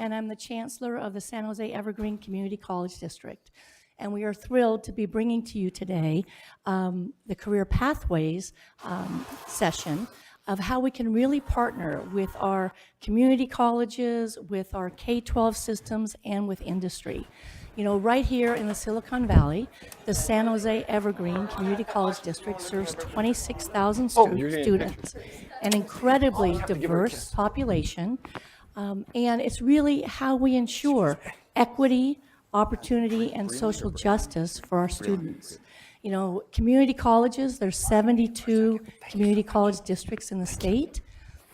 and I'm the Chancellor of the San Jose Evergreen Community College District. And we are thrilled to be bringing to you today the Career Pathways session of how we can really partner with our community colleges, with our K-12 systems, and with industry. You know, right here in the Silicon Valley, the San Jose Evergreen Community College District serves 26,000 students, an incredibly diverse population, and it's really how we ensure equity, opportunity, and social justice for our students. You know, community colleges, there's 72 community college districts in the state,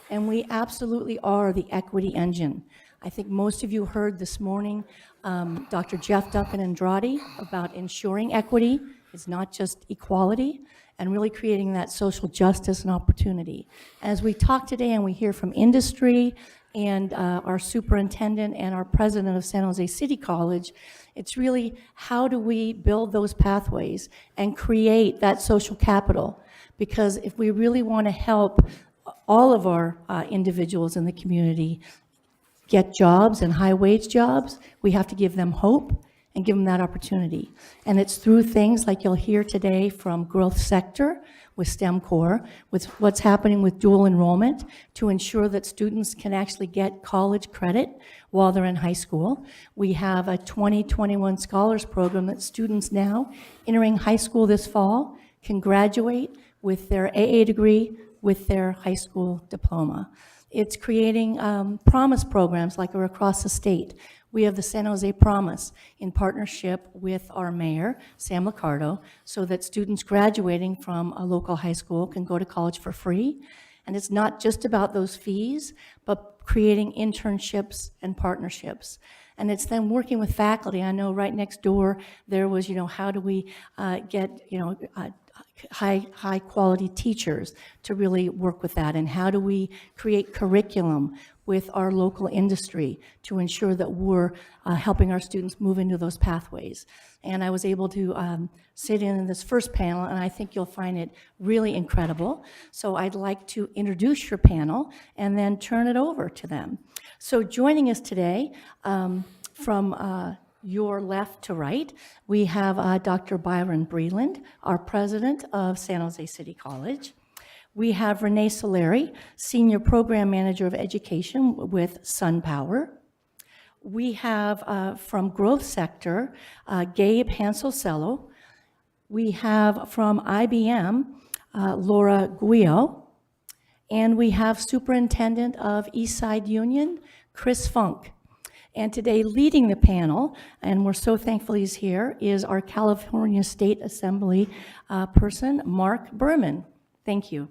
and we absolutely are the equity engine. I think most of you heard this morning Dr. Jeff Duncan Andrade about ensuring equity. It's not just equality, and really creating that social justice and opportunity. As we talk today and we hear from industry and our superintendent and our president of San Jose City College, it's really how do we build those pathways and create that social capital? Because if we really want to help all of our individuals in the community get jobs and high-wage jobs, we have to give them hope and give them that opportunity. And it's through things like you'll hear today from growth sector with STEM Core, with what's happening with dual enrollment to ensure that students can actually get college credit while they're in high school. We have a 2021 Scholars Program that students now entering high school this fall can graduate with their AA degree with their high school diploma. It's creating promise programs like are across the state. We have the San Jose Promise in partnership with our mayor, Sam Liccardo, so that students graduating from a local high school can go to college for free. And it's not just about those fees, but creating internships and partnerships. And it's then working with faculty. I know right next door there was, how do we get, high quality teachers to really work with that, and how do we create curriculum with our local industry to ensure that we're helping our students move into those pathways. And I was able to sit in this first panel, and I think you'll find it really incredible. So I'd like to introduce your panel and then turn it over to them. So joining us today from your left to right, we have Dr. Byron Breland, our president of San Jose City College. We have Renee Solari, Senior Program Manager of Education with SunPower. We have from Growth Sector, Gabe Hanselcello. We have from IBM, Laura Guio. And we have Superintendent of Eastside Union, Chris Funk. And today leading the panel, and we're so thankful he's here, is our California State Assembly person, Mark Berman. Thank you.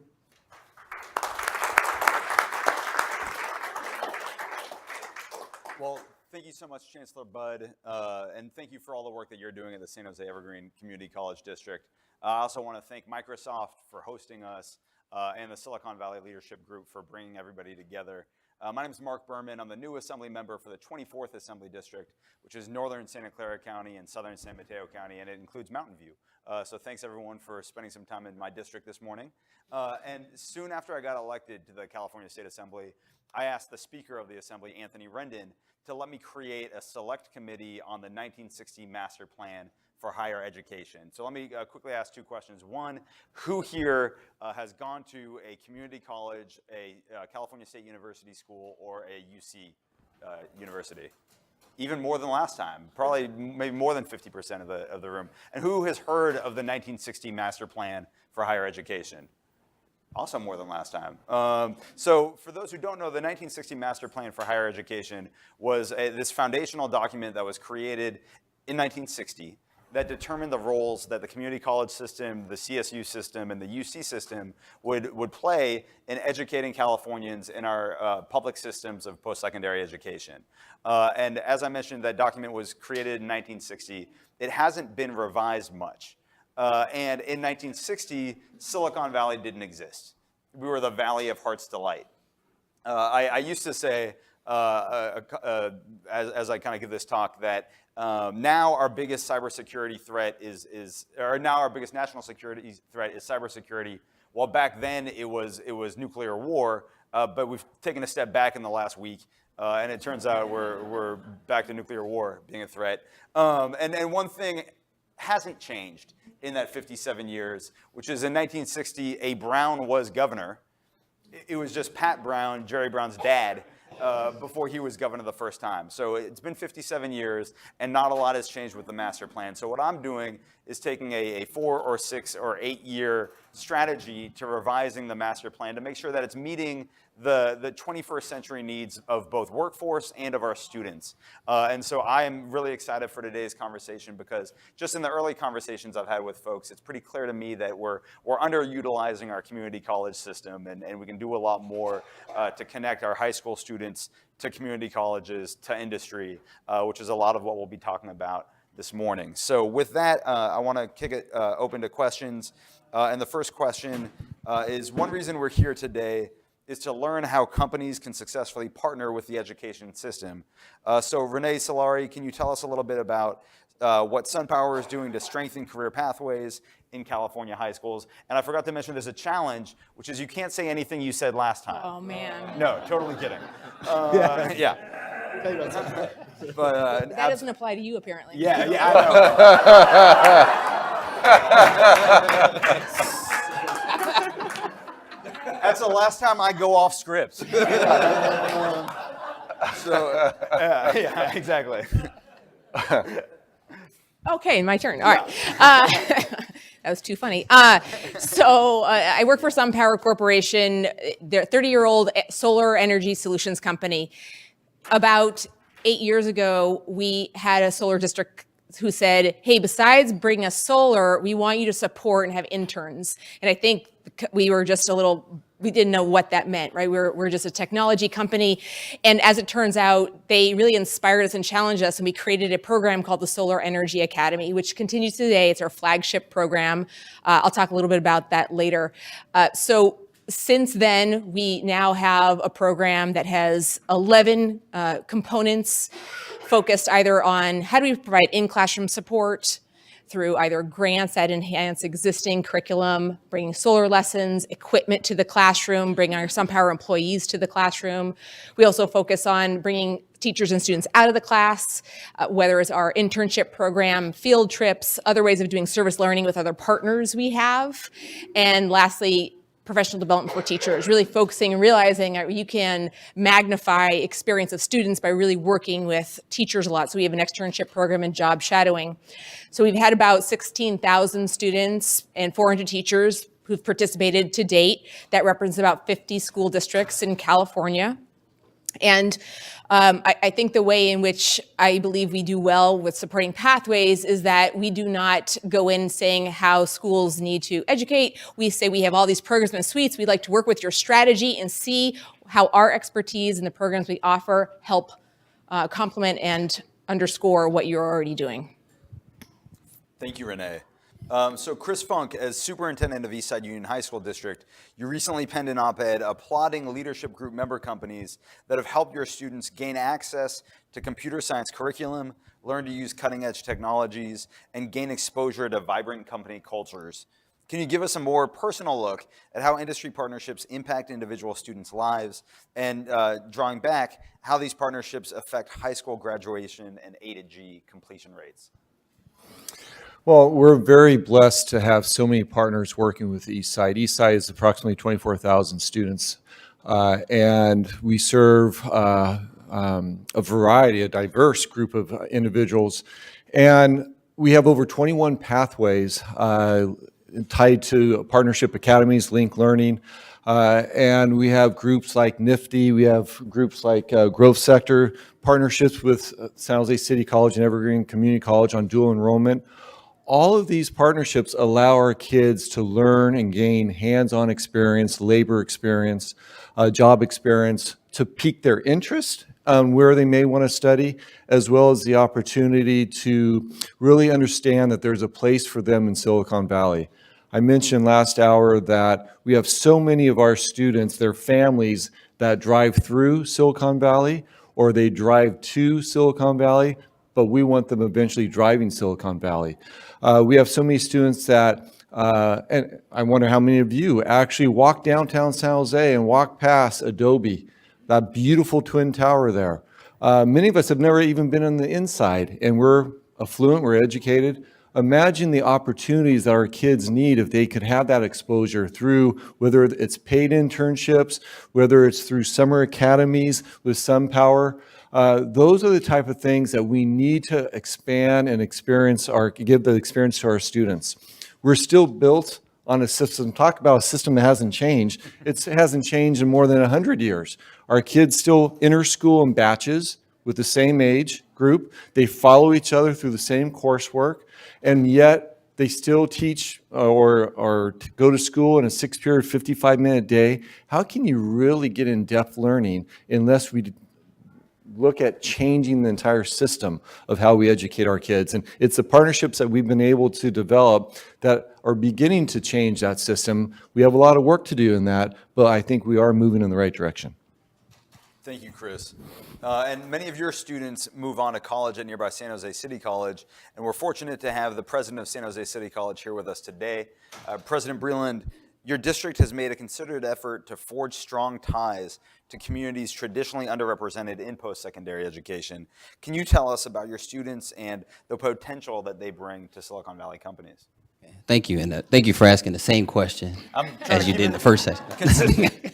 Well, thank you so much, Chancellor Budd, and thank you for all the work that you're doing at the San Jose Evergreen Community College District. I also want to thank Microsoft for hosting us and the Silicon Valley Leadership Group for bringing everybody together. My name is Mark Berman. I'm the new Assembly member for the 24th Assembly District, which is northern Santa Clara County and southern San Mateo County, and it includes Mountain View. So thanks everyone for spending some time in my district this morning. And soon after I got elected to the California State Assembly, I asked the Speaker of the Assembly, Anthony Rendon, to let me create a select committee on the 1960 Master Plan for higher education. So let me quickly ask two questions. One, who here has gone to a community college, a California State University school, or a UC university? Even more than last time, probably maybe more than 50% of the room. And who has heard of the 1960 Master Plan for higher education? Also more than last time. So for those who don't know, the 1960 Master Plan for Higher Education was this foundational document that was created in 1960 that determined the roles that the community college system, the CSU system, and the UC system would play in educating Californians in our public systems of post-secondary education. And as I mentioned, that document was created in 1960. It hasn't been revised much. And in 1960, Silicon Valley didn't exist. We were the Valley of Heart's Delight. I used to say, as I kind of give this talk, that now our biggest cybersecurity threat now our biggest national security threat is cybersecurity. While back then it was nuclear war, but we've taken a step back in the last week, And it turns out we're back to nuclear war being a threat. And one thing hasn't changed in that 57 years, which is in 1960, a Brown was governor. It was just Pat Brown, Jerry Brown's dad, before he was governor the first time. So it's been 57 years, and not a lot has changed with the master plan. So what I'm doing is taking a 4 or 6 or 8 year strategy to revising the master plan to make sure that it's meeting the 21st century needs of both workforce and of our students. And so I am really excited for today's conversation because just in the early conversations I've had with folks, it's pretty clear to me that we're underutilizing our community college system, and we can do a lot more to connect our high school students to community colleges, to industry, which is a lot of what we'll be talking about this morning. So with that, I want to kick it open to questions. And the first question is, one reason we're here today is to learn how companies can successfully partner with the education system. So Renee Solari, can you tell us a little bit about what SunPower is doing to strengthen career pathways in California high schools? And I forgot to mention there's a challenge, which is you can't say anything you said last time. Oh, man. No, totally kidding. Yeah. But That doesn't apply to you, apparently. yeah, I know. That's the last time I go off script. Yeah, exactly. Okay, my turn. All right. That was too funny. So I work for SunPower Corporation. They're a 30-year-old solar energy solutions company. About 8 years ago, we had a solar district who said, hey, besides bringing us solar, we want you to support and have interns. And I think we were just we didn't know what that meant, right? We're just a technology company. And as it turns out, they really inspired us and challenged us, and we created a program called the Solar Energy Academy, which continues today. It's our flagship program. I'll talk a little bit about that later. So since then, we now have a program that has 11 components focused either on how do we provide in-classroom support through either grants that enhance existing curriculum, bringing solar lessons, equipment to the classroom, bringing our SunPower employees to the classroom. We also focus on bringing teachers and students out of the class, whether it's our internship program, field trips, other ways of doing service learning with other partners we have. And lastly, professional development for teachers, really focusing and realizing you can magnify experience of students by really working with teachers a lot. So we have an externship program and job shadowing. So we've had about 16,000 students and 400 teachers who've participated to date. That represents about 50 school districts in California. And I think the way in which I believe we do well with supporting pathways is that we do not go in saying how schools need to educate. We say we have all these programs and suites. We'd like to work with your strategy and see how our expertise and the programs we offer help complement and underscore what you're already doing. Thank you, Renee. So Chris Funk, as superintendent of Eastside Union High School District, you recently penned an op-ed applauding leadership group member companies that have helped your students gain access to computer science curriculum, learn to use cutting-edge technologies, and gain exposure to vibrant company cultures. Can you give us a more personal look at how industry partnerships impact individual students' lives, and drawing back, how these partnerships affect high school graduation and A to G completion rates? Well, we're very blessed to have so many partners working with Eastside. Eastside is approximately 24,000 students, and we serve a variety, a diverse group of individuals. And we have over 21 pathways tied to partnership academies, Link Learning, and we have groups like NIFTY, we have groups like Growth Sector, partnerships with San Jose City College and Evergreen Community College on dual enrollment. All of these partnerships allow our kids to learn and gain hands-on experience, labor experience, job experience, to pique their interest on where they may want to study, as well as the opportunity to really understand that there's a place for them in Silicon Valley. I mentioned last hour that we have so many of our students, their families, that drive through Silicon Valley or they drive to Silicon Valley, but we want them eventually driving Silicon Valley. We have so many students that, and I wonder how many of you actually walk downtown San Jose and walk past Adobe that beautiful twin tower there. Many of us have never even been on the inside, and we're affluent, we're educated. Imagine the opportunities that our kids need if they could have that exposure through whether it's paid internships, whether it's through summer academies with SunPower. Those are the type of things that we need to expand and give the experience to our students. We're still built on a system. Talk about a system that hasn't changed. It hasn't changed in more than 100 years. Our kids still enter school in batches with the same age group. They follow each other through the same coursework, and yet they still teach or go to school in a 6-period, 55-minute day. How can you really get in-depth learning unless we look at changing the entire system of how we educate our kids? And it's the partnerships that we've been able to develop that are beginning to change that system. We have a lot of work to do in that, but I think we are moving in the right direction. Thank you, Chris. And many of your students move on to college at nearby San Jose City College, and we're fortunate to have the president of San Jose City College here with us today. President Breland, your district has made a concerted effort to forge strong ties to communities traditionally underrepresented in post-secondary education. Can you tell us about your students and the potential that they bring to Silicon Valley companies? Thank you, and thank you for asking the same question as you did in the first session.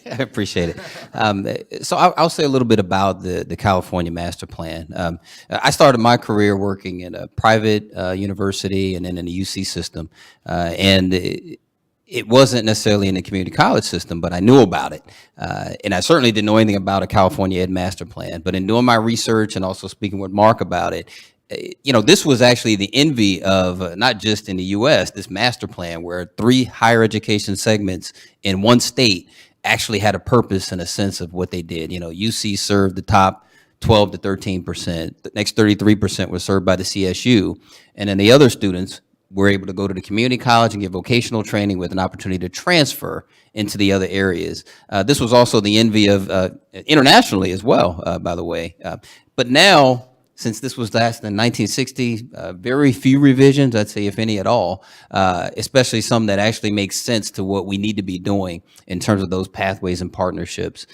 I appreciate it. So I'll say a little bit about the California Master Plan. I started my career working in a private university and then in the UC system, and it wasn't necessarily in the community college system, but I knew about it. And I certainly didn't know anything about a California Ed Master Plan. But in doing my research and also speaking with Mark about it, this was actually the envy of not just in the U.S., this master plan where 3 higher education segments in one state actually had a purpose and a sense of what they did. UC served the top 12 to 13%. The next 33% was served by the CSU. And then the other students were able to go to the community college and get vocational training with an opportunity to transfer into the other areas. This was also the envy of internationally as well, by the way. But now, since this was last in 1960, very few revisions, I'd say if any at all, especially some that actually make sense to what we need to be doing in terms of those pathways and partnerships,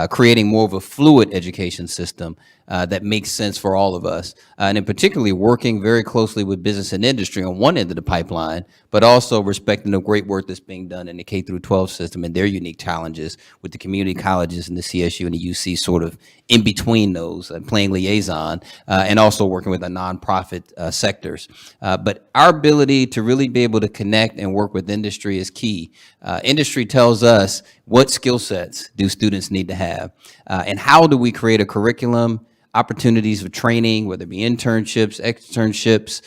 creating more of a fluid education system that makes sense for all of us. And in particularly working very closely with business and industry on one end of the pipeline, but also respecting the great work that's being done in the K through 12 system and their unique challenges with the community colleges and the CSU and the UC sort of in between those, playing liaison, and also working with the nonprofit sectors. But our ability to really be able to connect and work with industry is key. Industry tells us what skill sets do students need to have, and how do we create a curriculum, opportunities for training, whether it be internships, externships,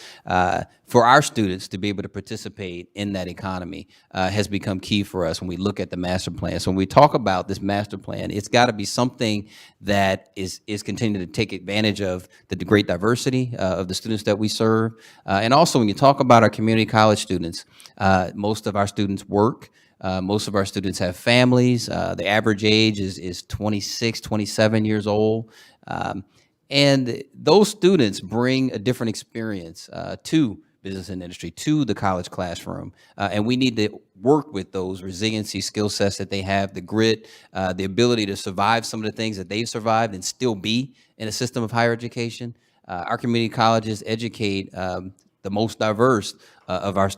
for our students to be able to participate in that economy has become key for us when we look at the master plan. So when we talk about this master plan, it's got to be something that is continuing to take advantage of the great diversity of the students that we serve. And also when you talk about our community college students, most of our students work. Most of our students have families. The average age is 26, 27 years old. And those students bring a different experience to business and industry, to the college classroom. And we need to work with those resiliency skill sets that they have, the grit, the ability to survive some of the things that they've survived and still be in a system of higher education. Our community colleges educate the most diverse of our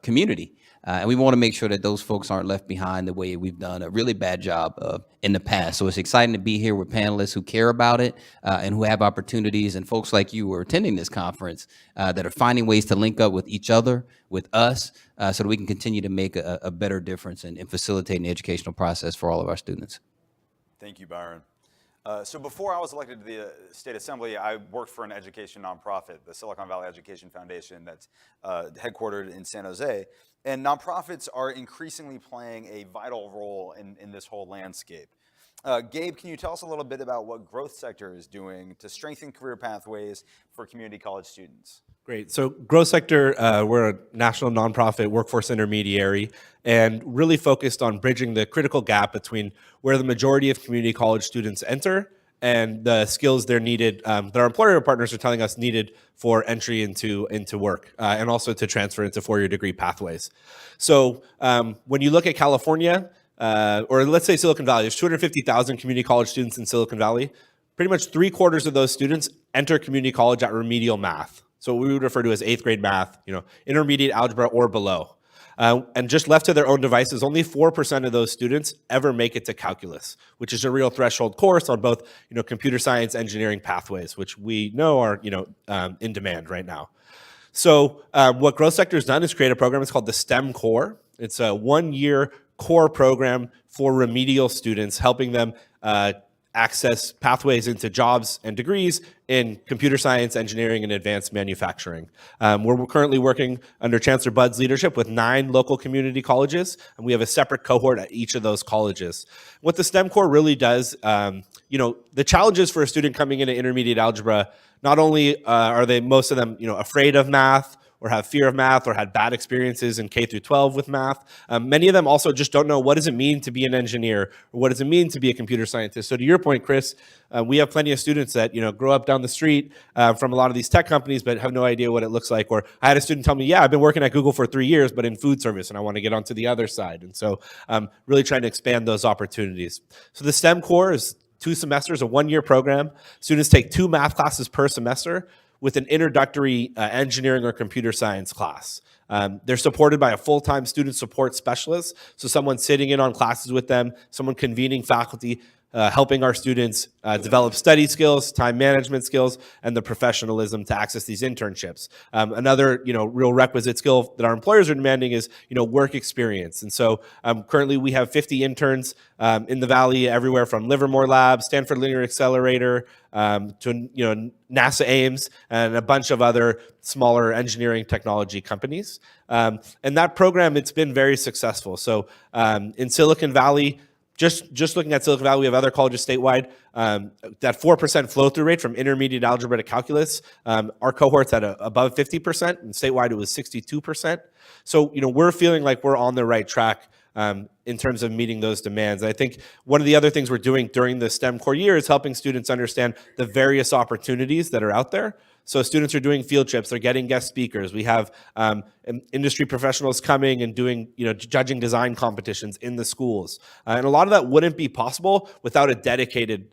community. And we want to make sure that those folks aren't left behind the way we've done a really bad job of in the past. So it's exciting to be here with panelists who care about it and who have opportunities, and folks like you who are attending this conference that are finding ways to link up with each other, with us, so that we can continue to make a better difference in facilitating the educational process for all of our students. Thank you, Byron. So before I was elected to the State Assembly, I worked for an education nonprofit, the Silicon Valley Education Foundation, that's headquartered in San Jose. And nonprofits are increasingly playing a vital role in this whole landscape. Gabe, can you tell us a little bit about what Growth Sector is doing to strengthen career pathways for community college students? Great. So Growth Sector, we're a national nonprofit workforce intermediary and really focused on bridging the critical gap between where the majority of community college students enter and the skills they're needed, that our employer partners are telling us needed for entry into work, and also to transfer into four-year degree pathways. So when you look at California, or let's say Silicon Valley, there's 250,000 community college students in Silicon Valley. Pretty much 3/4 of those students enter community college at remedial math. So what we would refer to as 8th grade math, intermediate algebra or below. And just left to their own devices, only 4% of those students ever make it to calculus, which is a real threshold course on both, computer science, engineering pathways, which we know are, in demand right now. So what Growth Sector has done is create a program. It's called the STEM Core. It's a 1-year core program for remedial students, helping them access pathways into jobs and degrees in computer science, engineering, and advanced manufacturing. We're currently working under Chancellor Budd's leadership with 9 local community colleges, and we have a separate cohort at each of those colleges. What the STEM Core really does, the challenges for a student coming into intermediate algebra, not only are they, most of them, afraid of math, or have fear of math, or had bad experiences in K through 12 with math. Many of them also just don't know what does it mean to be an engineer, or what does it mean to be a computer scientist. So to your point, Chris, we have plenty of students that grow up down the street from a lot of these tech companies, but have no idea what it looks like. Or I had a student tell me, yeah, I've been working at Google for 3 years, but in food service, and I want to get onto the other side. And so really trying to expand those opportunities. So the STEM Core is 2 semesters, a 1-year program. Students take 2 math classes per semester, with an introductory engineering or computer science class. They're supported by a full-time student support specialist, so someone sitting in on classes with them, someone convening faculty, helping our students develop study skills, time management skills, and the professionalism to access these internships. Another, real requisite skill that our employers are demanding is, work experience. And so currently we have 50 interns in the Valley, everywhere from Livermore Labs, Stanford Linear Accelerator, to NASA Ames, and a bunch of other smaller engineering technology companies. And that program, it's been very successful. So in Silicon Valley, just looking at Silicon Valley, we have other colleges statewide. That 4% flow-through rate from intermediate algebra to calculus, our cohort's at above 50%, and statewide it was 62%. So we're feeling like we're on the right track in terms of meeting those demands. I think one of the other things we're doing during the STEM Core year is helping students understand the various opportunities that are out there. So students are doing field trips, they're getting guest speakers. We have industry professionals coming and doing, judging design competitions in the schools. And a lot of that wouldn't be possible without a dedicated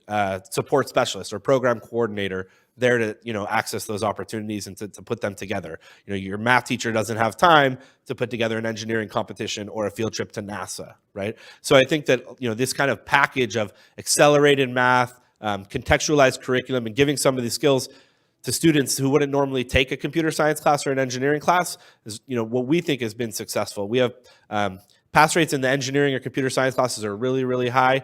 support specialist or program coordinator there to, access those opportunities and to put them together. Your math teacher doesn't have time to put together an engineering competition or a field trip to NASA, right? So I think that, this kind of package of accelerated math, contextualized curriculum, and giving some of these skills to students who wouldn't normally take a computer science class or an engineering class is, what we think has been successful. We have pass rates in the engineering or computer science classes are really, really high.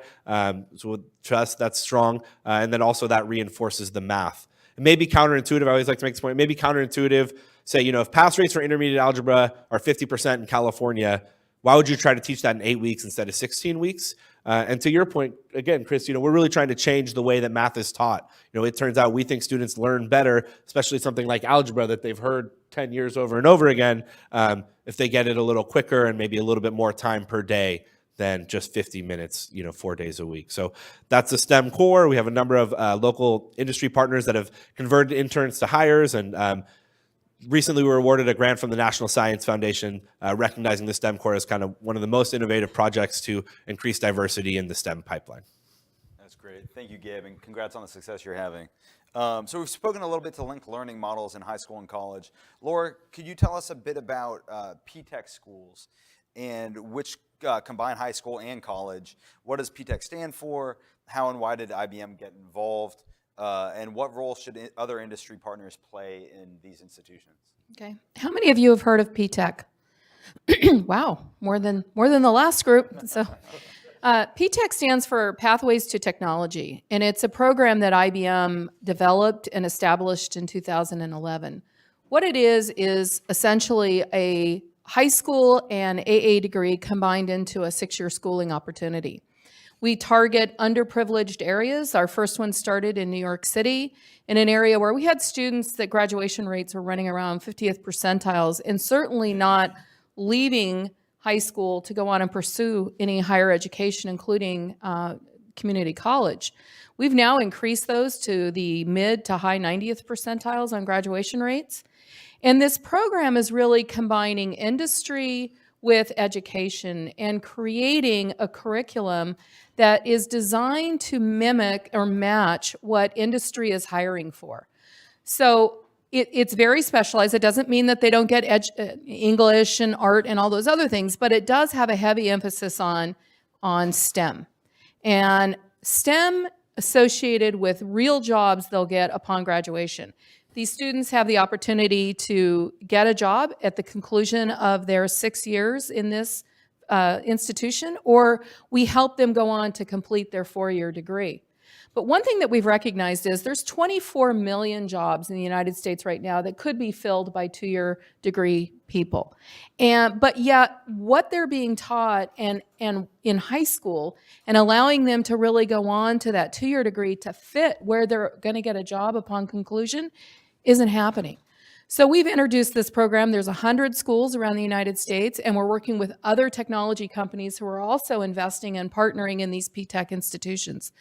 So to us, that's strong. And then also that reinforces the math. It may be counterintuitive. I always like to make this point. It may be counterintuitive. Say, if pass rates for intermediate algebra are 50% in California, why would you try to teach that in 8 weeks instead of 16 weeks? And to your point, again, Chris, we're really trying to change the way that math is taught. It turns out we think students learn better, especially something like algebra that they've heard 10 years over and over again, if they get it a little quicker and maybe a little bit more time per day than just 50 minutes, 4 days a week. So that's the STEM Core. We have a number of local industry partners that have converted interns to hires, and recently we were awarded a grant from the National Science Foundation recognizing the STEM Core as kind of one of the most innovative projects to increase diversity in the STEM pipeline. That's great. Thank you, Gabe, and congrats on the success you're having. So we've spoken a little bit to linked learning models in high school and college. Laura, could you tell us a bit about P-TECH schools and which combine high school and college? What does P-TECH stand for? How and why did IBM get involved? And what role should other industry partners play in these institutions? Okay. How many of you have heard of P-TECH? Wow, more than the last group. So P-TECH stands for Pathways to Technology, and it's a program that IBM developed and established in 2011. What it is essentially a high school and AA degree combined into a 6-year schooling opportunity. We target underprivileged areas. Our first one started in New York City, in an area where we had students that graduation rates were running around 50th percentiles, and certainly not leaving high school to go on and pursue any higher education, including community college. We've now increased those to the mid to high 90th percentiles on graduation rates. And this program is really combining industry with education and creating a curriculum that is designed to mimic or match what industry is hiring for. So it's very specialized. It doesn't mean that they don't get English and art and all those other things, but it does have a heavy emphasis on STEM. And STEM associated with real jobs they'll get upon graduation. These students have the opportunity to get a job at the conclusion of their 6 years in this institution, or we help them go on to complete their 4-year degree. But one thing that we've recognized is there's 24 million jobs in the United States right now that could be filled by 2-year degree people. But yet what they're being taught and in high school and allowing them to really go on to that 2-year degree to fit where they're going to get a job upon conclusion isn't happening. So we've introduced this program. There's 100 schools around the United States, and we're working with other technology companies who are also investing and partnering in these P-TECH institutions.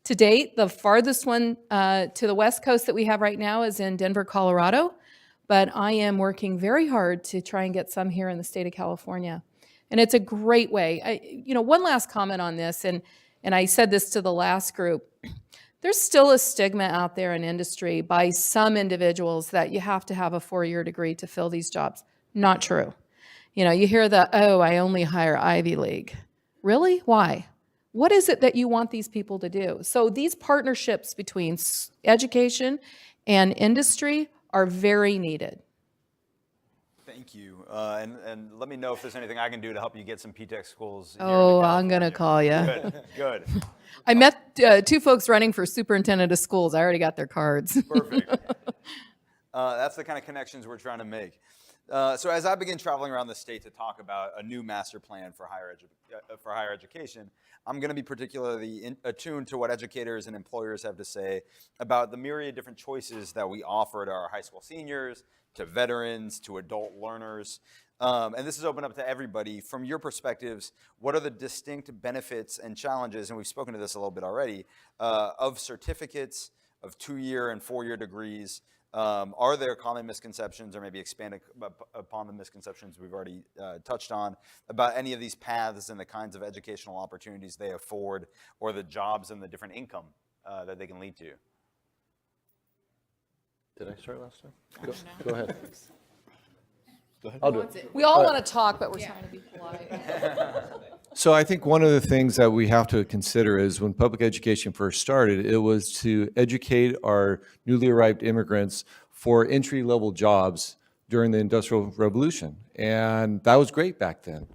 To date, the farthest one to the West Coast that we have right now is in Denver, Colorado, but I am working very hard to try and get some here in the state of California. And it's a great way. One last comment on this, and I said this to the last group. There's still a stigma out there in industry by some individuals that you have to have a 4-year degree to fill these jobs. Not true. You hear I only hire Ivy League. Really? Why? What is it that you want these people to do? So these partnerships between education and industry are very needed. Thank you. And let me know if there's anything I can do to help you get some P-TECH schools. Oh, I'm going to call you. Good. I met 2 folks running for superintendent of schools. I already got their cards. Perfect. That's the kind of connections we're trying to make. So as I begin traveling around the state to talk about a new master plan for higher education, I'm going to be particularly attuned to what educators and employers have to say about the myriad different choices that we offer to our high school seniors, to veterans, to adult learners. And this is open up to everybody. From your perspectives, what are the distinct benefits and challenges, and we've spoken to this a little bit already, of certificates, of 2-year and 4-year degrees? Are there common misconceptions, or maybe expand upon the misconceptions we've already touched on, about any of these paths and the kinds of educational opportunities they afford, or the jobs and the different income that they can lead to? Did I start last time? Go ahead. I'll do it. We all want to talk, but we're trying to be polite. So I think one of the things that we have to consider is when public education first started, it was to educate our newly arrived immigrants for entry-level jobs during the Industrial Revolution. And that was great back then.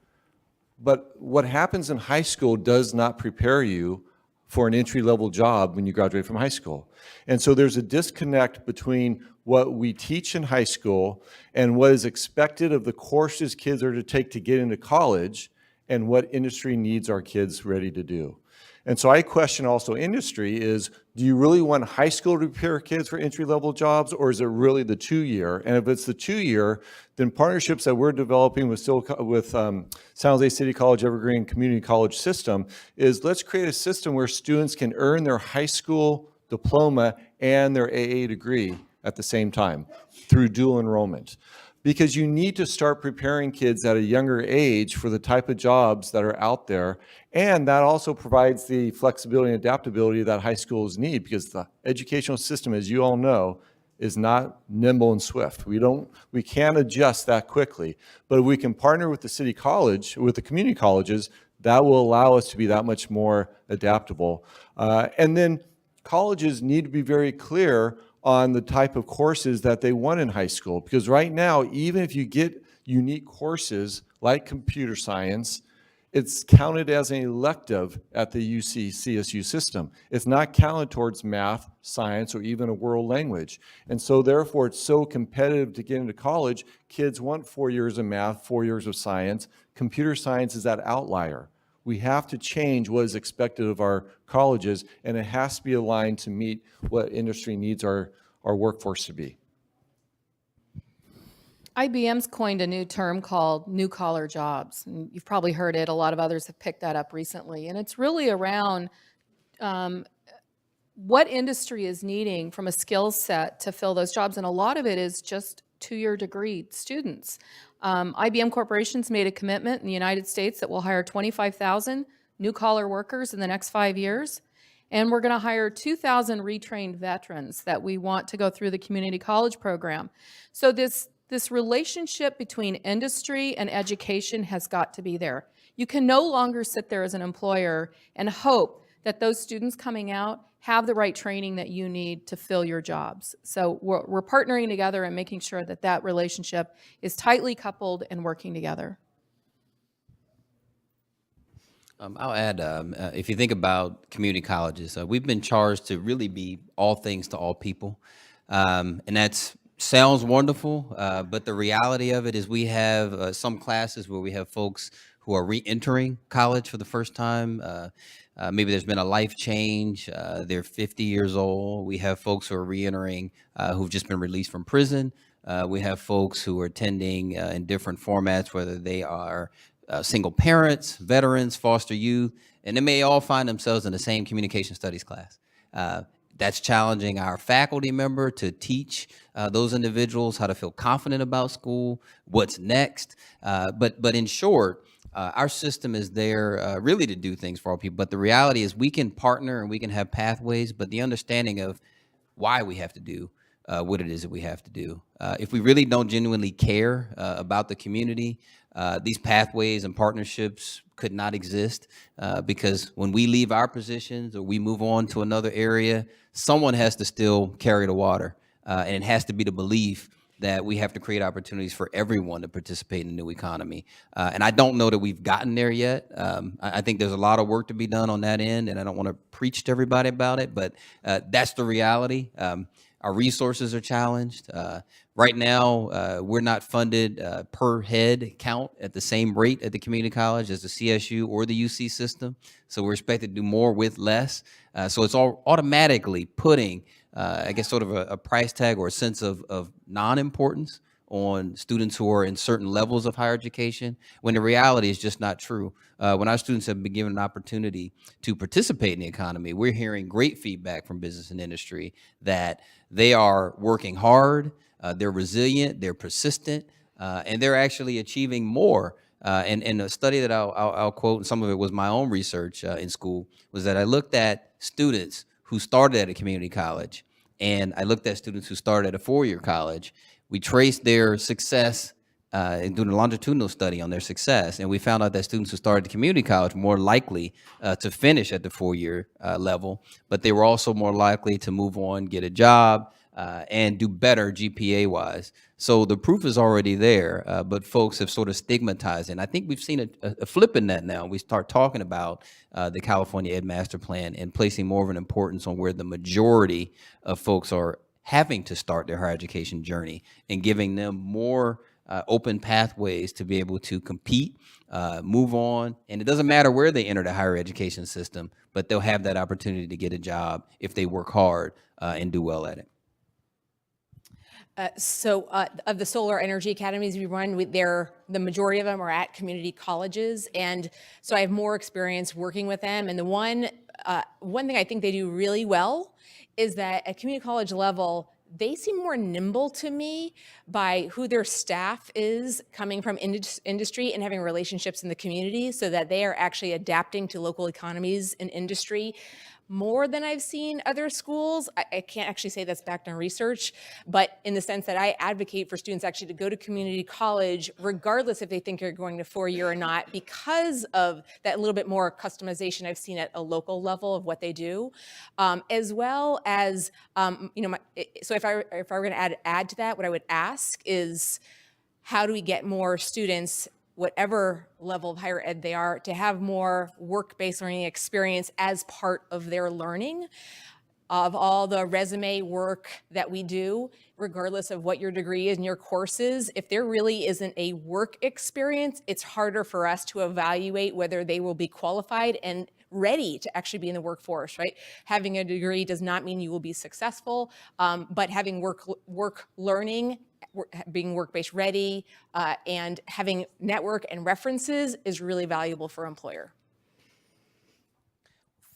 But what happens in high school does not prepare you for an entry-level job when you graduate from high school. And so there's a disconnect between what we teach in high school and what is expected of the courses kids are to take to get into college, and what industry needs our kids ready to do. And so I question also industry is, do you really want high school to prepare kids for entry-level jobs, or is it really the 2-year? And if it's the 2-year, then partnerships that we're developing with San Jose City College Evergreen Community College system is, let's create a system where students can earn their high school diploma and their AA degree at the same time through dual enrollment. Because you need to start preparing kids at a younger age for the type of jobs that are out there. And that also provides the flexibility and adaptability that high schools need, because the educational system, as you all know, is not nimble and swift. We can't adjust that quickly. But if we can partner with the city college, with the community colleges, that will allow us to be that much more adaptable. And then colleges need to be very clear on the type of courses that they want in high school. Because right now, even if you get unique courses like computer science, it's counted as an elective at the UC CSU system. It's not counted towards math, science, or even a world language. And so therefore, it's so competitive to get into college. Kids want 4 years of math, 4 years of science. Computer science is that outlier. We have to change what is expected of our colleges, and it has to be aligned to meet what industry needs our workforce to be. IBM's coined a new term called new collar jobs. And you've probably heard it. A lot of others have picked that up recently. And it's really around what industry is needing from a skill set to fill those jobs. And a lot of it is just two-year degree students. IBM Corporation's made a commitment in the United States that we'll hire 25,000 new-collar workers in the next 5 years. And we're going to hire 2,000 retrained veterans that we want to go through the community college program. So this relationship between industry and education has got to be there. You can no longer sit there as an employer and hope that those students coming out have the right training that you need to fill your jobs. So we're partnering together and making sure that that relationship is tightly coupled and working together. I'll add, if you think about community colleges, we've been charged to really be all things to all people. And that sounds wonderful, but the reality of it is we have some classes where we have folks who are re-entering college for the first time. Maybe there's been a life change. They're 50 years old. We have folks who are re-entering who've just been released from prison. We have folks who are attending in different formats, whether they are single parents, veterans, foster youth, and they may all find themselves in the same communication studies class. That's challenging our faculty member to teach those individuals how to feel confident about school, what's next. But in short, our system is there really to do things for all people. But the reality is we can partner and we can have pathways, but the understanding of why we have to do what it is that we have to do. If we really don't genuinely care about the community, these pathways and partnerships could not exist because when we leave our positions or we move on to another area, someone has to still carry the water. And it has to be the belief that we have to create opportunities for everyone to participate in the new economy. And I don't know that we've gotten there yet. I think there's a lot of work to be done on that end, and I don't want to preach to everybody about it, but that's the reality. Our resources are challenged. Right now, we're not funded per head count at the same rate at the community college as the CSU or the UC system. So we're expected to do more with less. So it's all automatically putting, I guess, sort of a price tag or a sense of non-importance on students who are in certain levels of higher education, when the reality is just not true. When our students have been given an opportunity to participate in the economy, we're hearing great feedback from business and industry that they are working hard, they're resilient, they're persistent, and they're actually achieving more. And a study that I'll quote, and some of it was my own research in school, was that I looked at students who started at a community college, and I looked at students who started at a four-year college. We traced their success and doing a longitudinal study on their success, and we found out that students who started at community college were more likely to finish at the four-year level, but they were also more likely to move on, get a job, and do better GPA-wise. So the proof is already there, but folks have sort of stigmatized it. And I think we've seen a flip in that now. We start talking about the California Ed Master Plan and placing more of an importance on where the majority of folks are having to start their higher education journey and giving them more open pathways to be able to compete, move on. And it doesn't matter where they enter the higher education system, but they'll have that opportunity to get a job if they work hard and do well at it. Of the solar energy academies we run, the majority of them are at community colleges, and so I have more experience working with them. And the one thing I think they do really well is that at community college level, they seem more nimble to me by who their staff is, coming from industry and having relationships in the community, so that they are actually adapting to local economies and industry more than I've seen other schools. I can't actually say that's backed on research, but in the sense that I advocate for students actually to go to community college, regardless if they think you're going to four-year or not, because of that little bit more customization I've seen at a local level of what they do, as well as, so if I were going to add to that, what I would ask is, how do we get more students, whatever level of higher ed they are, to have more work-based learning experience as part of their learning? Of all the resume work that we do, regardless of what your degree is and your courses, if there really isn't a work experience, it's harder for us to evaluate whether they will be qualified and ready to actually be in the workforce, right? Having a degree does not mean you will be successful, but having work learning, being work-based ready, and having network and references is really valuable for employer.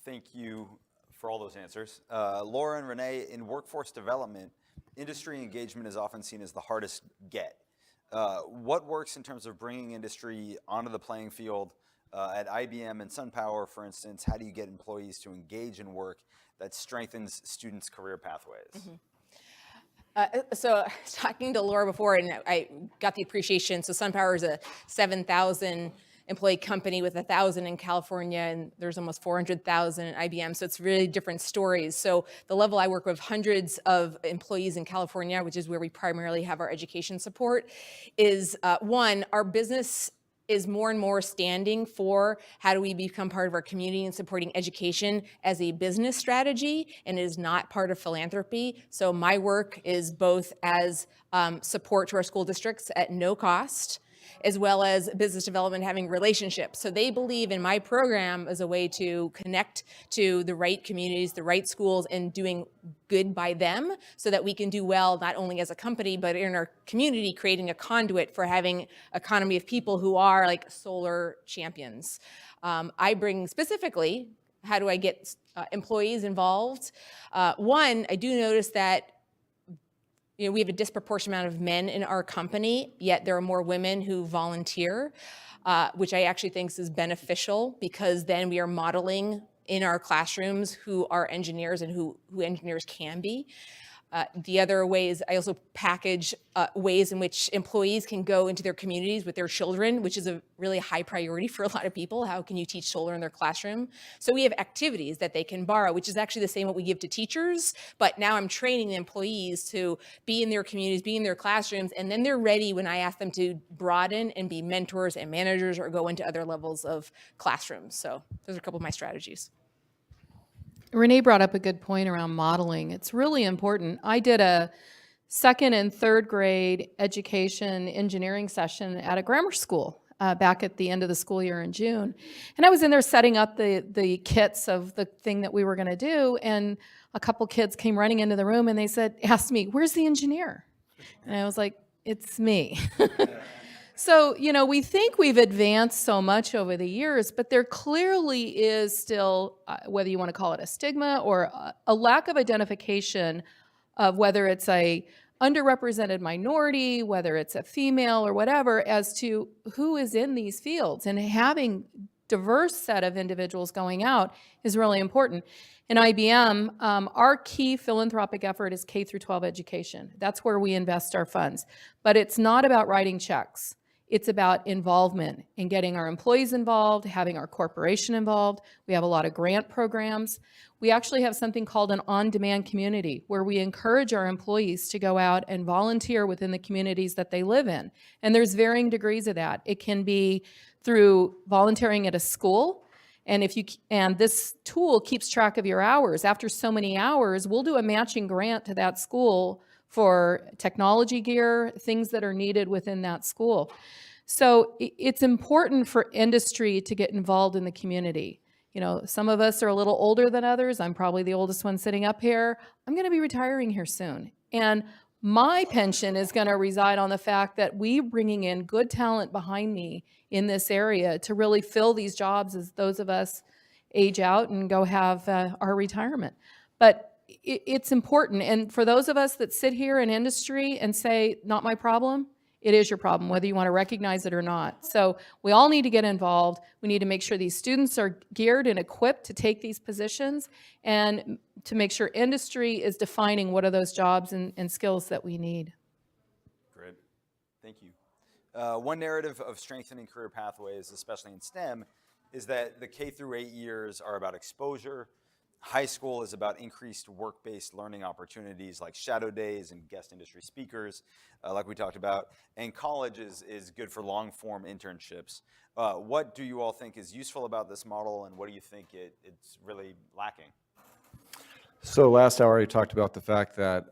Thank you for all those answers. Laura and Renee, in workforce development, industry engagement is often seen as the hardest get. What works in terms of bringing industry onto the playing field at IBM and SunPower, for instance? How do you get employees to engage in work that strengthens students' career pathways? So I was talking to Laura before, and I got the appreciation. So SunPower is a 7,000 employee company with 1,000 in California, and there's almost 400,000 at IBM. So it's really different stories. So the level I work with hundreds of employees in California, which is where we primarily have our education support, is one, our business is more and more standing for how do we become part of our community and supporting education as a business strategy, and it is not part of philanthropy. So my work is both as support to our school districts at no cost, as well as business development, having relationships. So they believe in my program as a way to connect to the right communities, the right schools, and doing good by them so that we can do well, not only as a company, but in our community, creating a conduit for having economy of people who are like solar champions. I bring specifically, how do I get employees involved? One, I do notice that we have a disproportionate amount of men in our company, yet there are more women who volunteer, which I actually think is beneficial because then we are modeling in our classrooms who are engineers and who engineers can be. The other way is I also package ways in which employees can go into their communities with their children, which is a really high priority for a lot of people. How can you teach solar in their classroom? So we have activities that they can borrow, which is actually the same what we give to teachers, but now I'm training the employees to be in their communities, be in their classrooms, and then they're ready when I ask them to broaden and be mentors and managers or go into other levels of classrooms. So those are a couple of my strategies. Renee brought up a good point around modeling. It's really important. I did a second and third grade education engineering session at a grammar school back at the end of the school year in June. And I was in there setting up the kits of the thing that we were going to do. And a couple kids came running into the room and they asked me, "Where's the engineer?" And I was like, "It's me." So, we think we've advanced so much over the years, but there clearly is still, whether you want to call it a stigma or a lack of identification of whether it's a underrepresented minority, whether it's a female or whatever, as to who is in these fields. And having diverse set of individuals going out is really important. In IBM, our key philanthropic effort is K through 12 education. That's where we invest our funds. But it's not about writing checks. It's about involvement and getting our employees involved, having our corporation involved. We have a lot of grant programs. We actually have something called an on-demand community where we encourage our employees to go out and volunteer within the communities that they live in. And there's varying degrees of that. It can be through volunteering at a school. And this tool keeps track of your hours. After so many hours, we'll do a matching grant to that school for technology gear, things that are needed within that school. So it's important for industry to get involved in the community. Some of us are a little older than others. I'm probably the oldest one sitting up here. I'm going to be retiring here soon. And my pension is going to reside on the fact that we're bringing in good talent behind me in this area to really fill these jobs as those of us age out and go have our retirement. But it's important. And for those of us that sit here in industry and say, not my problem, it is your problem, whether you want to recognize it or not. So we all need to get involved. We need to make sure these students are geared and equipped to take these positions and to make sure industry is defining what are those jobs and skills that we need. Great. Thank you. One narrative of strengthening career pathways, especially in STEM, is that the K through 8 years are about exposure. High school is about increased work-based learning opportunities like shadow days and guest industry speakers, like we talked about. And college is good for long-form internships. What do you all think is useful about this model, and what do you think it's really lacking? So last hour I talked about the fact that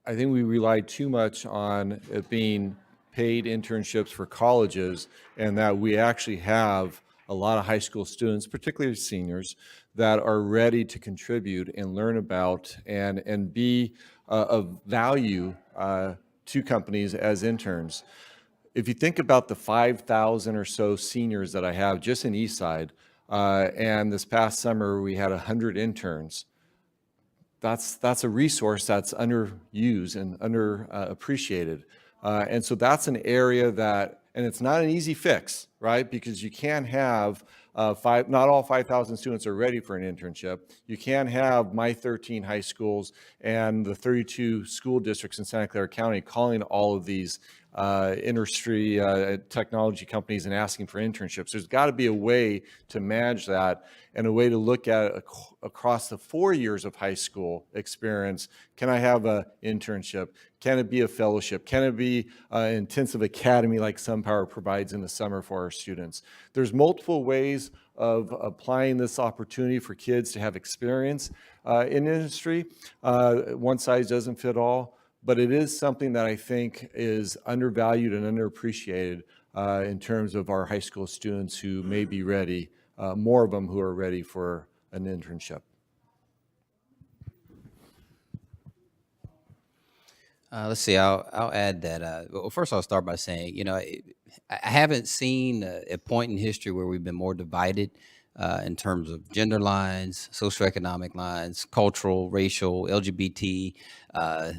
I think we relied too much on it being paid internships for colleges, and that we actually have a lot of high school students, particularly seniors, that are ready to contribute and learn about and be of value to companies as interns. If you think about the 5,000 or so seniors that I have just in Eastside, and this past summer we had 100 interns, that's a resource that's underused and underappreciated. And so that's an area that, and it's not an easy fix, right? Because you can't have not all 5,000 students are ready for an internship. You can't have my 13 high schools and the 32 school districts in Santa Clara County calling all of these industry technology companies and asking for internships. There's got to be a way to manage that and a way to look at it across the 4 years of high school experience. Can I have an internship? Can it be a fellowship? Can it be an intensive academy like SunPower provides in the summer for our students? There's multiple ways of applying this opportunity for kids to have experience in industry. One size doesn't fit all, but it is something that I think is undervalued and underappreciated in terms of our high school students who may be ready, more of them who are ready for an internship. Let's see. I'll add that. Well, first, I'll start by saying, you know, I haven't seen a point in history where we've been more divided in terms of gender lines, socioeconomic lines, cultural, racial, LGBT,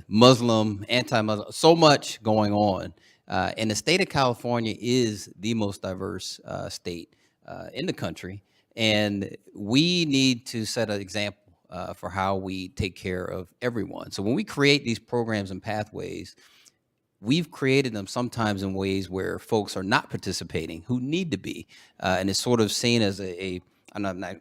Muslim, anti-Muslim. So much going on, and the state of California is the most diverse state in the country, and we need to set an example for how we take care of everyone. So when we create these programs and pathways, we've created them sometimes in ways where folks are not participating who need to be. And it's sort of seen as a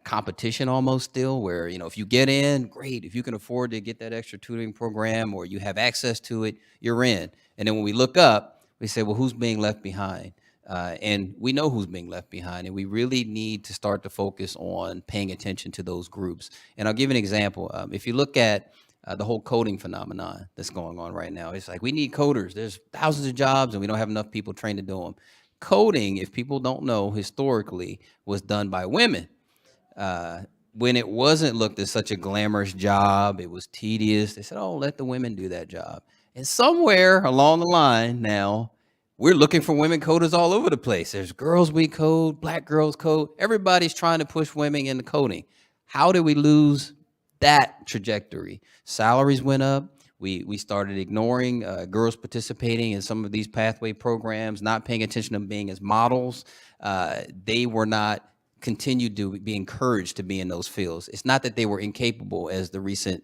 competition almost still, where, you know, if you get in, great. If you can afford to get that extra tutoring program or you have access to it, you're in. And then when we look up, we say, well, who's being left behind? And we know who's being left behind, and we really need to start to focus on paying attention to those groups. And I'll give you an example. If you look at the whole coding phenomenon that's going on right now, it's like we need coders. There's thousands of jobs, and we don't have enough people trained to do them. Coding, if people don't know, historically was done by women. When it wasn't looked as such a glamorous job, it was tedious. They said, oh, let the women do that job. And somewhere along the line now, we're looking for women coders all over the place. There's Girls We Code, Black Girls Code. Everybody's trying to push women into coding. How did we lose that trajectory? Salaries went up. We started ignoring girls participating in some of these pathway programs, not paying attention to them being as models. They were not continued to be encouraged to be in those fields. It's not that they were incapable, as the recent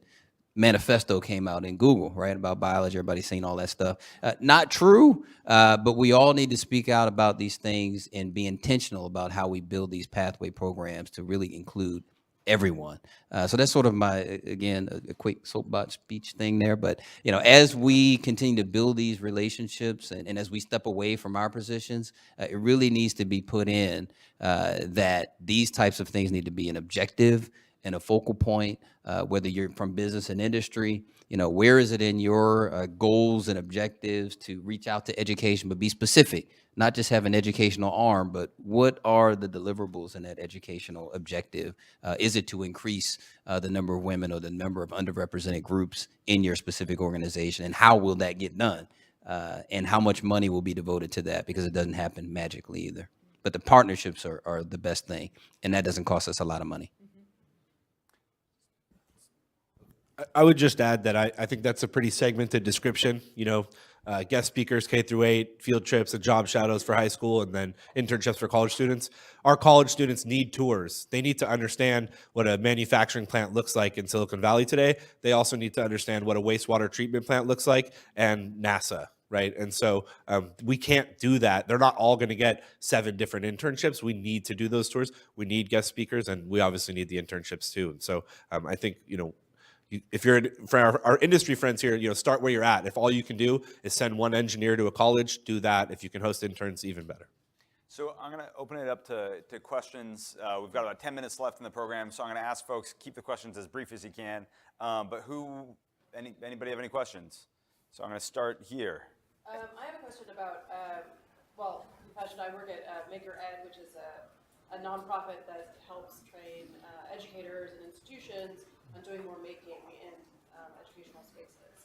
manifesto came out in Google, right, about biology. Everybody's seen all that stuff. Not true, but we all need to speak out about these things and be intentional about how we build these pathway programs to really include everyone. So that's sort of my, again, a quick soapbox speech thing there. But, you know, as we continue to build these relationships and as we step away from our positions, it really needs to be put in that these types of things need to be an objective and a focal point, whether you're from business and industry. You know, where is it in your goals and objectives to reach out to education, but be specific, not just have an educational arm, but what are the deliverables in that educational objective? Is it to increase the number of women or the number of underrepresented groups in your specific organization? And how will that get done? And how much money will be devoted to that? Because it doesn't happen magically either. But the partnerships are the best thing, and that doesn't cost us a lot of money. I would just add that I think that's a pretty segmented description. You know, guest speakers K-8, field trips and job shadows for high school, and then internships for college students. Our college students need tours. They need to understand what a manufacturing plant looks like in Silicon Valley today. They also need to understand what a wastewater treatment plant looks like and NASA, right? And so we can't do that. They're not all going to get 7 different internships. We need to do those tours. We need guest speakers, and we obviously need the internships too. And so I think, you know, if you're for our industry friends here, you know, start where you're at. If all you can do is send one engineer to a college, do that. If you can host interns, even better. So I'm going to open it up to questions. We've got about 10 minutes left in the program, so I'm going to ask folks, keep the questions as brief as you can. But anybody have any questions? So I'm going to start here. I have a question about, well, Pash and I work at Maker Ed, which is a nonprofit that helps train educators and institutions on doing more making in educational spaces.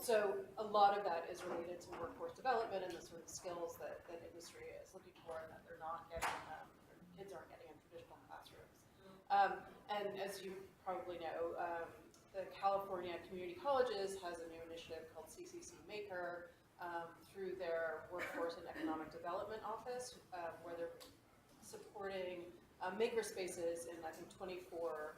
So a lot of that is related to workforce development and the sort of skills that industry is looking for and that they're not getting, kids aren't getting in traditional classrooms. And as you probably know, the California Community Colleges has a new initiative called CCC Maker through their Workforce and Economic Development Office, where they're supporting maker spaces in, I think, 24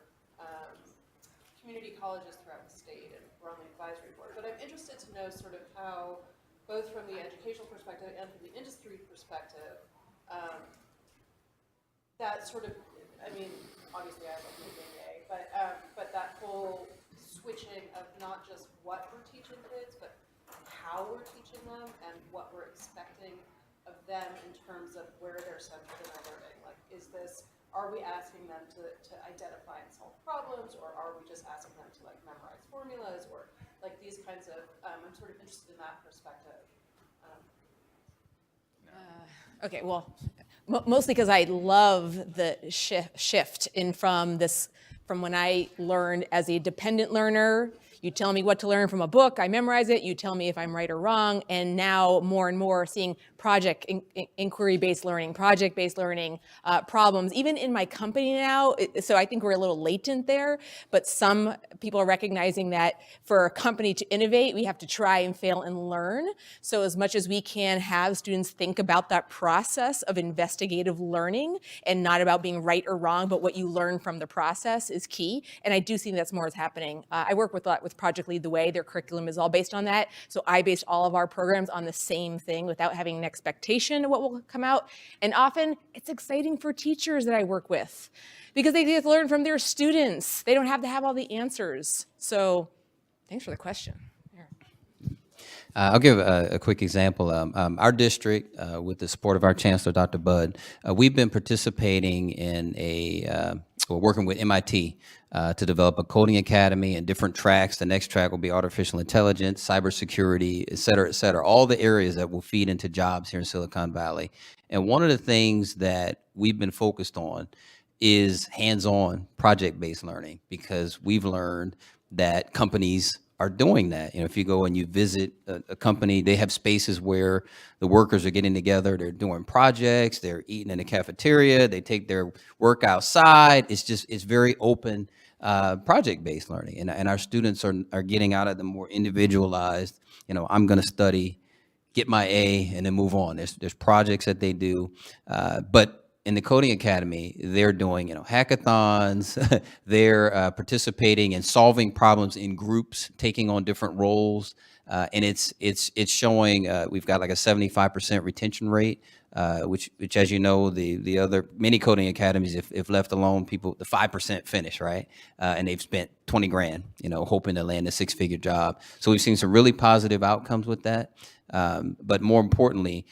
community colleges throughout the state, and we're on the advisory board. But I'm interested to know sort of how, both from the educational perspective and from the industry perspective, that sort of, I mean, obviously I love MBA, but that whole switching of not just what we're teaching kids, but how we're teaching them and what we're expecting of them in terms of where they're centered in their learning. Like, are we asking them to identify and solve problems, or are we just asking them to like memorize formulas, or like these kinds of, I'm sort of interested in that perspective. Okay, well, mostly because I love the shift in from when I learned as a dependent learner. You tell me what to learn from a book, I memorize it, you tell me if I'm right or wrong, and now more and more seeing project inquiry-based learning, project-based learning, problems, even in my company now. So I think we're a little latent there, but some people are recognizing that for a company to innovate, we have to try and fail and learn. So as much as we can have students think about that process of investigative learning and not about being right or wrong, but what you learn from the process is key. And I do think that's more is happening. I work with Project Lead the Way. Their curriculum is all based on that. So I based all of our programs on the same thing without having an expectation of what will come out. And often it's exciting for teachers that I work with because they get to learn from their students. They don't have to have all the answers. So thanks for the question. I'll give a quick example. Our district, with the support of our chancellor, Dr. Budd, we've been participating in we're working with MIT to develop a coding academy and different tracks. The next track will be artificial intelligence, cybersecurity, et cetera, all the areas that will feed into jobs here in Silicon Valley. And one of the things that we've been focused on is hands-on project-based learning, because we've learned that companies are doing that. You know, if you go and you visit a company, they have spaces where the workers are getting together, they're doing projects, they're eating in the cafeteria, they take their work outside. It's very open project-based learning. And our students are getting out of the more individualized, you know, I'm going to study, get my A, and then move on. There's projects that they do, but in the Coding Academy, they're doing, you know, hackathons. They're participating in solving problems in groups, taking on different roles, and it's showing we've got like a 75% retention rate, which as you know, the other many coding academies, if left alone, people the 5% finish, right, and they've spent 20 grand, you know, hoping to land a 6-figure job. So we've seen some really positive outcomes with that, but more importantly,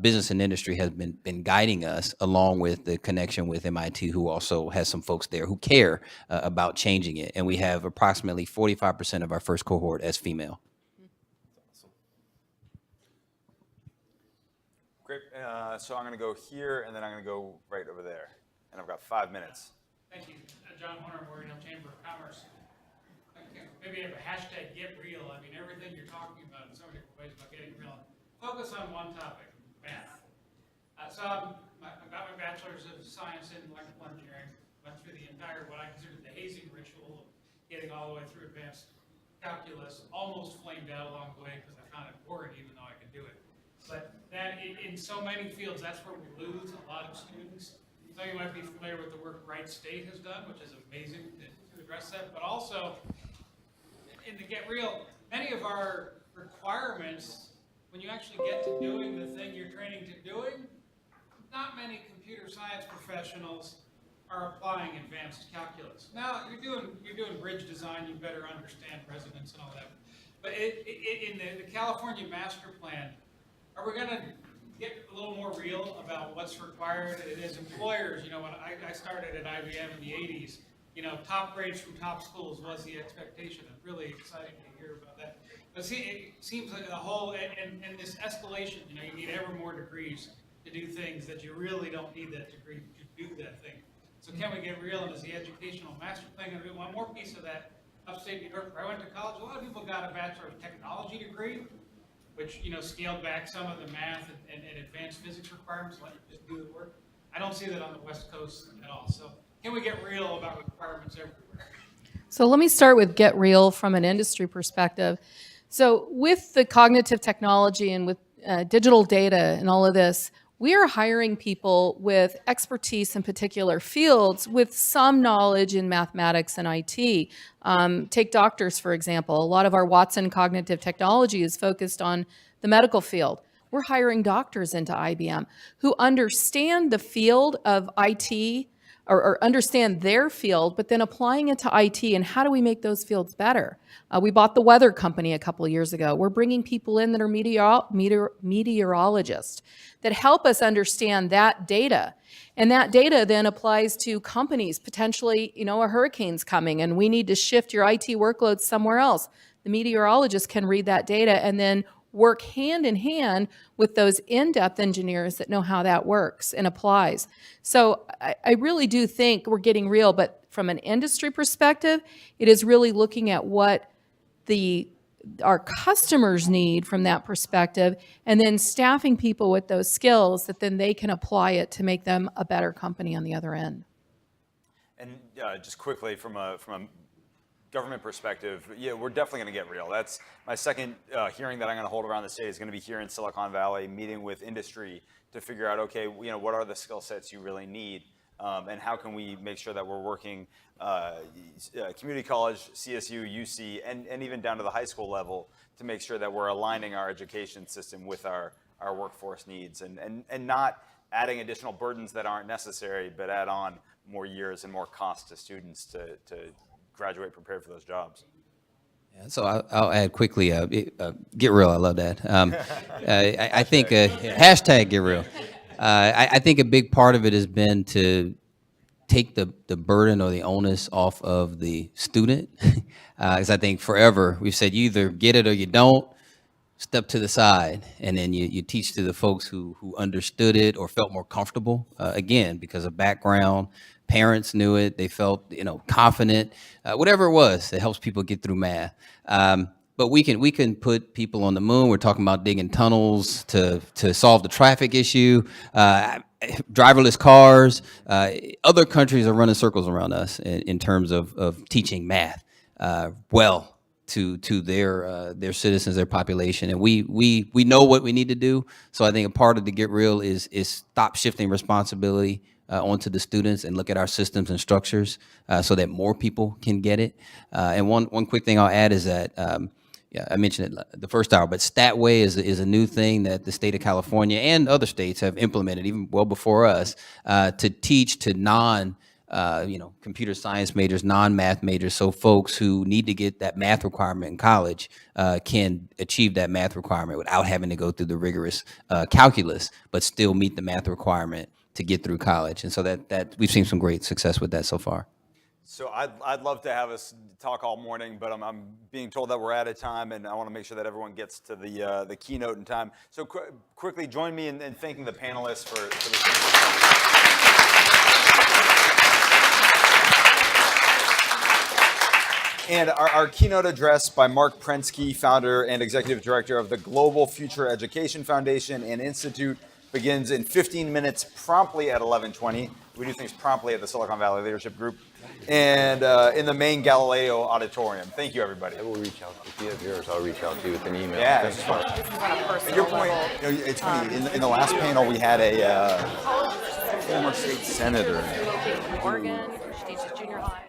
business and industry has been guiding us, along with the connection with MIT, who also has some folks there who care about changing it. And we have approximately 45% of our first cohort as female. Great. So I'm going to go here, and then I'm going to go right over there. And I've got 5 minutes. Thank you. John Horner, Morgantown Chamber of Commerce. Maybe have a hashtag get real. I mean, everything you're talking about in so many different ways about getting real. Focus on one topic. Math. So I got my bachelor's of science in electrical engineering, went through the entire, what I consider the hazing ritual of getting all the way through advanced calculus, almost flamed out along the way because I found it boring even though I could do it. But that, in so many fields, that's where we lose a lot of students. So you might be familiar with the work Wright State has done, which is amazing to address that, but also, in the Get Real, many of our requirements, when you actually get to doing the thing you're training to doing, not many computer science professionals are applying advanced calculus. Now, you're doing bridge design, you better understand resonance and all that. But in the California Master Plan, are we going to get a little more real about what's required? It is employers, you know, when I started at IBM in the 80s, you know, top grades from top schools was the expectation. It's really exciting to hear about that. But see, it seems like the whole, and this escalation, you know, you need ever more degrees to do things that you really don't need that degree to do that thing. So can we get real? And is the educational master plan going to be one more piece of that? Upstate New York, where I went to college, a lot of people got a Bachelor of Technology degree, which, you know, scaled back some of the math and advanced physics requirements, let you just do the work. I don't see that on the West Coast at all. So can we get real about requirements everywhere? So let me start with Get Real from an industry perspective. So with the cognitive technology and with digital data and all of this, we are hiring people with expertise in particular fields with some knowledge in mathematics and IT. Take doctors, for example. A lot of our Watson cognitive technology is focused on the medical field. We're hiring doctors into IBM who understand the field of IT or understand their field, but then applying it to IT and how do we make those fields better? We bought the weather company a couple of years ago. We're bringing people in that are meteorologists that help us understand that data. And that data then applies to companies, potentially, a hurricane's coming and we need to shift your IT workloads somewhere else. The meteorologist can read that data and then work hand in hand with those in-depth engineers that know how that works and applies. So I really do think we're getting real, but from an industry perspective, it is really looking at what our customers need from that perspective, and then staffing people with those skills that then they can apply it to make them a better company on the other end. And just quickly from a government perspective, yeah, we're definitely going to get real. That's my second hearing that I'm going to hold around the state is going to be here in Silicon Valley, meeting with industry to figure out, okay, what are the skill sets you really need, and how can we make sure that we're working community college, CSU, UC, and even down to the high school level to make sure that we're aligning our education system with our workforce needs and not adding additional burdens that aren't necessary, but add on more years and more cost to students to graduate prepared for those jobs. Yeah, so I'll add quickly, Get Real, I love that. I think, hashtag Get Real. I think a big part of it has been to take the burden or the onus off of the student. Because I think forever we've said you either get it or you don't, step to the side, and then you teach to the folks who understood it or felt more comfortable, again, because of background. Parents knew it, they felt confident, whatever it was that helps people get through math. But we can put people on the moon. We're talking about digging tunnels to solve the traffic issue, driverless cars. Other countries are running circles around us in terms of teaching math well to their citizens, their population, and we know what we need to do. So I think a part of the Get Real is stop shifting responsibility onto the students and look at our systems and structures so that more people can get it. And one quick thing I'll add is that, I mentioned it the first hour, but Statway is a new thing that the state of California and other states have implemented, even well before us, to teach to computer science majors, non-math majors, so folks who need to get that math requirement in college can achieve that math requirement without having to go through the rigorous calculus, but still meet the math requirement to get through college. And so that we've seen some great success with that so far. So I'd love to have us talk all morning, but I'm being told that we're out of time, and I want to make sure that everyone gets to the keynote in time. So quickly join me in thanking the panelists for this. And our keynote address by Mark Prensky, founder and executive director of the Global Future Education Foundation and Institute, begins in 15 minutes promptly at 11:20. We do things promptly at the Silicon Valley Leadership Group and in the main Galileo auditorium. Thank you, everybody. I will reach out. If you have yours, I'll reach out to you with an email. Yeah, it's fun. At your point, it's funny, in the last panel we had a former state senator. Oregon, she teaches junior high.